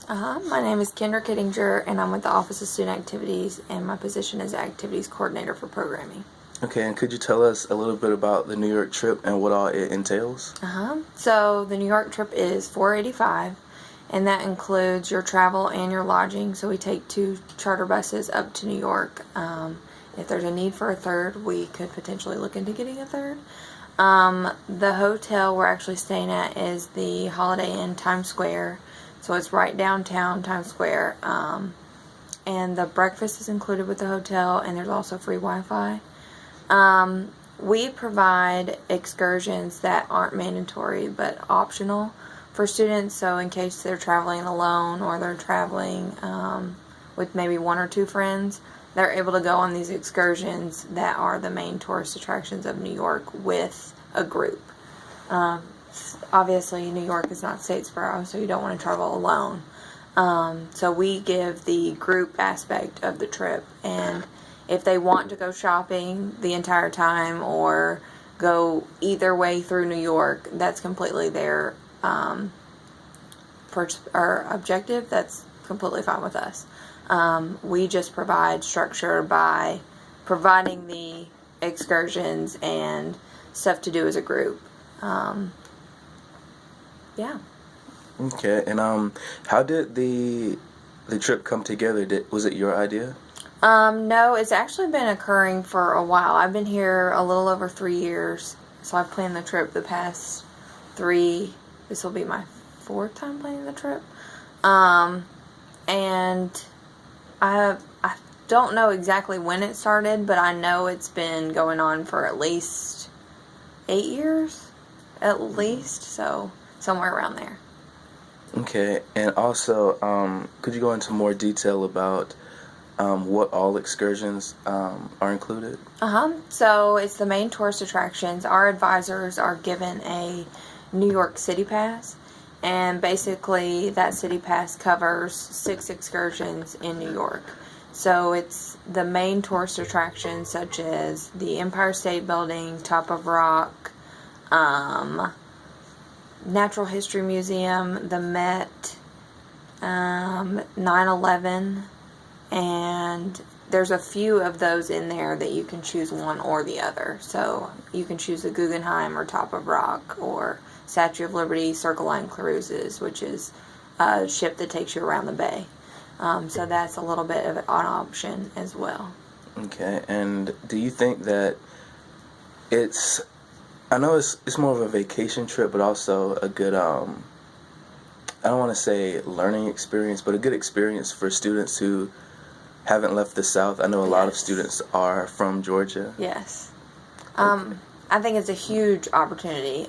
My name is Kendra Kittinger, and I'm with the Office of Student Activities, and my position is Activities Coordinator for Programming. Okay, and could you tell us a little bit about the New York trip and what all it entails? So the New York trip is $485, and that includes your travel and your lodging. So we take 2 charter buses up to New York. If there's a need for a third, we could potentially look into getting a third. The hotel we're actually staying at is the Holiday Inn Times Square. So it's right downtown Times Square. And the breakfast is included with the hotel, and there's also free Wi-Fi. We provide excursions that aren't mandatory but optional for students. So in case they're traveling alone or they're traveling with maybe 1 or 2 friends, they're able to go on these excursions that are the main tourist attractions of New York with a group. Obviously, New York is not Statesboro, so you don't want to travel alone. So we give the group aspect of the trip, and if they want to go shopping the entire time or go either way through New York, that's completely their objective. That's completely fine with us. We just provide structure by providing the excursions and stuff to do as a group. Yeah. Okay, and how did the trip come together? Was it your idea? No, it's actually been occurring for a while. I've been here a little over 3 years, so I've planned the trip the past 3. This will be my 4th time planning the trip. And I don't know exactly when it started, but I know it's been going on for at least 8 years, at least, so somewhere around there. Okay, and also, could you go into more detail about what all excursions are included? So it's the main tourist attractions. Our advisors are given a New York City Pass, and basically that City Pass covers 6 excursions in New York. So it's the main tourist attractions such as the Empire State Building, Top of Rock, Natural History Museum, the Met, 9/11, and there's a few of those in there that you can choose one or the other. So you can choose the Guggenheim or Top of Rock or Statue of Liberty, Circle Line Cruises, which is a ship that takes you around the bay. So that's a little bit of an option as well. Okay, and do you think that I know it's more of a vacation trip, but also a good, I don't want to say learning experience, but a good experience for students who haven't left the South? I know a lot of students are from Georgia. Yes. Okay. I think it's a huge opportunity.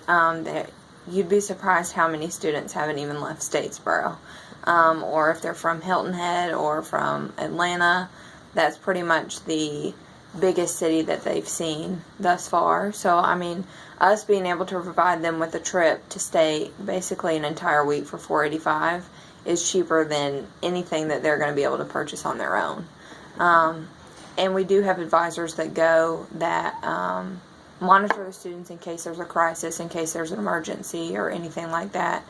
You'd be surprised how many students haven't even left Statesboro. Or if they're from Hilton Head or from Atlanta, that's pretty much the biggest city that they've seen thus far. So, I mean, us being able to provide them with a trip to stay basically an entire week for $485 is cheaper than anything that they're going to be able to purchase on their own. And we do have advisors that go that monitor the students in case there's a crisis, in case there's an emergency or anything like that.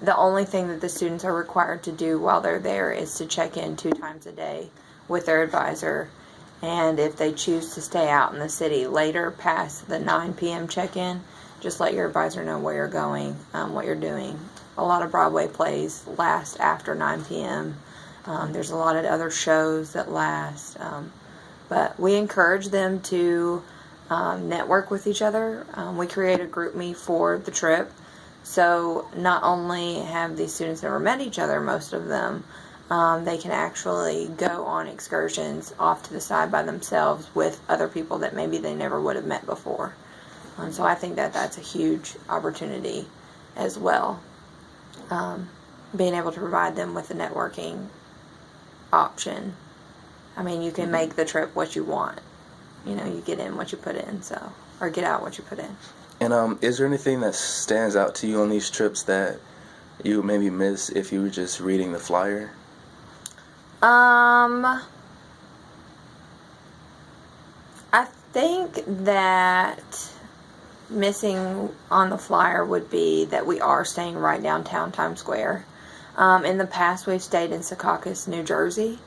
The only thing that the students are required to do while they're there is to check in 2 times a day with their advisor. And if they choose to stay out in the city later past the 9 p.m. check-in, just let your advisor know where you're going, what you're doing. A lot of Broadway plays last after 9 p.m. There's a lot of other shows that last. But we encourage them to network with each other. We create a group me for the trip. So not only have these students never met each other, most of them, they can actually go on excursions off to the side by themselves with other people that maybe they never would have met before. So I think that that's a huge opportunity as well. Being able to provide them with a networking option. I mean, you can make the trip what you want. You know, you get in what you put in, or get out what you put in. And is there anything that stands out to you on these trips that you would maybe miss if you were just reading the flyer? I think that missing on the flyer would be that we are staying right downtown Times Square. In the past, we've stayed in Secaucus, New Jersey.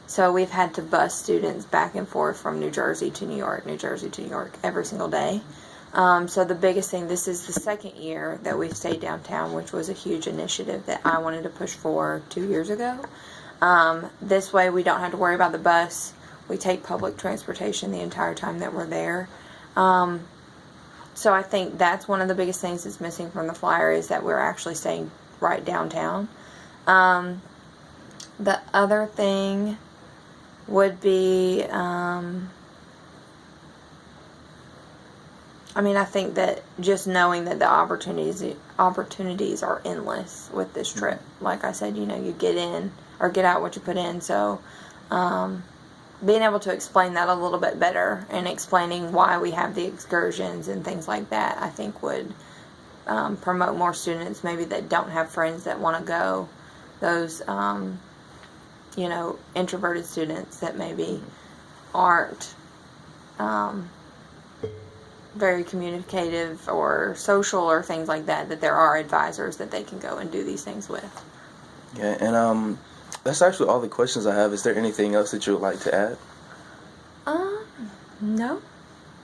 So we've had to bus students back and forth from New Jersey to New York, New Jersey to New York every single day. So the biggest thing, this is the second year that we've stayed downtown, which was a huge initiative that I wanted to push for 2 years ago. This way we don't have to worry about the bus. We take public transportation the entire time that we're there. So I think that's one of the biggest things that's missing from the flyer, is that we're actually staying right downtown. The other thing would be, I think that just knowing that the opportunities are endless with this trip. Like I said, you get in or get out what you put in. So, being able to explain that a little bit better and explaining why we have the excursions and things like that, I think would promote more students maybe that don't have friends that want to go. Those, introverted students that maybe aren't very communicative or social or things like that, that there are advisors that they can go and do these things with. Yeah, and that's actually all the questions I have. Is there anything else that you would like to add? No.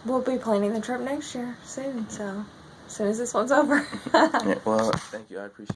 We'll be planning the trip next year soon, so as soon as this one's over. Yeah, well, thank you. I appreciate it.